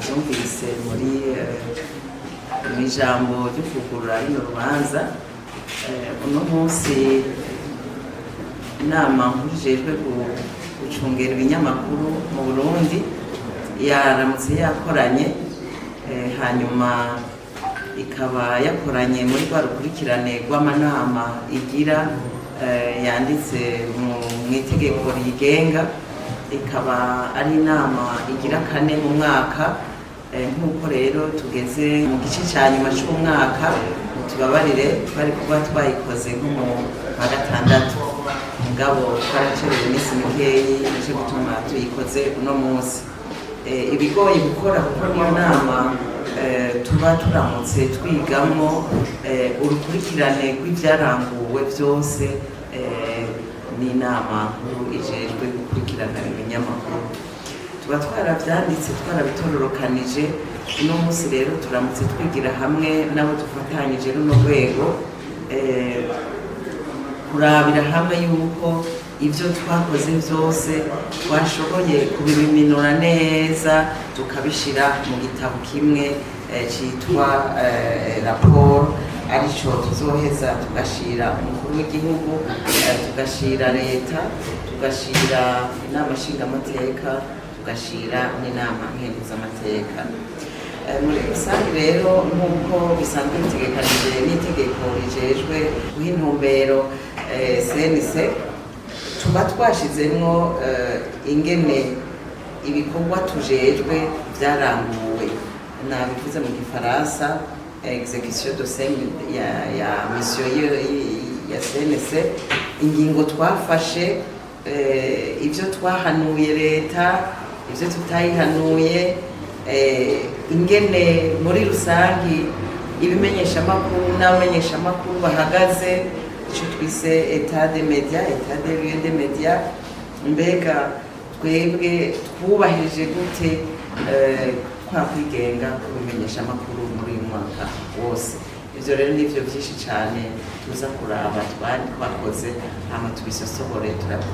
mwavyumvise muri ijambo ryo kugurura rino rubanza. Uno munsi inama nkuru ijejwe gucungera ibinyamakuru mu Burundi yaramutse yakoranye, hanyuma ikaba yakoranye muri rwa rukurikirane rw'amanama igira yanditse mu itegeko rigenga, ikaba ari inama igira kane mu mwaka. Nk'uko rero tugeze mu gice cya nyuma cy'umwaka, tubabarire twari kuba twayikoze nko mu wa gatandatu, mugabo twaracerewe iminsi mikeyi ije gutuma tuyikoze uno munsi. Ibigoye gukora kuko niyo nama tuba turamutse twigamo urukurikirane rw'ibyaranguwe byose n'inama nkuru ijejwe gukurikirana ibinyamakuru. Tuba twarabyanditse twarabitororokanije. Uno munsi rero turamutse twigira hamwe nabo dufatanyije runo rwego kurabira hamwe yuko ibyo twakoze byose twashoboye kubiminura neza, tukabishira mu gitabo kimwe cyitwa raporo, arico tuzoheza tugashira umukuru w'igihugu, tugashira leta, tugashira inama nshingamateka, tugashira n'inama nkenguzamateka. Muri rusange rero nk'uko bisanzwe bitegekanije n'itegeko rijejwe guha intumbero CNC, tuba twashizemwo ingene ibikorwa tujejwe byaranguwe, nabivuze mu gifaransa execution de ya mission ya CNC, ingingo twafashe, ibyo twahanuye leta, ibyo tutayihanuye, ingene muri rusangi ibimenyeshamakuru n'abamenyeshamakuru bahagaze, icyo twise etat de media, etat de lieu de media, mbega twebwe twubahirije gute kwa kwigenga kubimenyeshamakuru muri uyu mwaka wose. Ivyo rero nivyo byinshi cyane tuza kuraba twakoze, hama tubisosohore,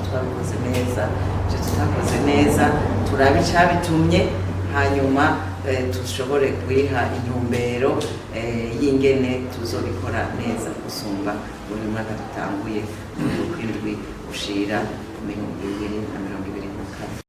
twabikoze neza, ibyo tutakoze neza turabe icyabitumye, hanyuma dushobore kwiha intumbero y'ingene tuzobikora neza gusumba buri mwaka dutanguye mu kwindwi gushira 2022.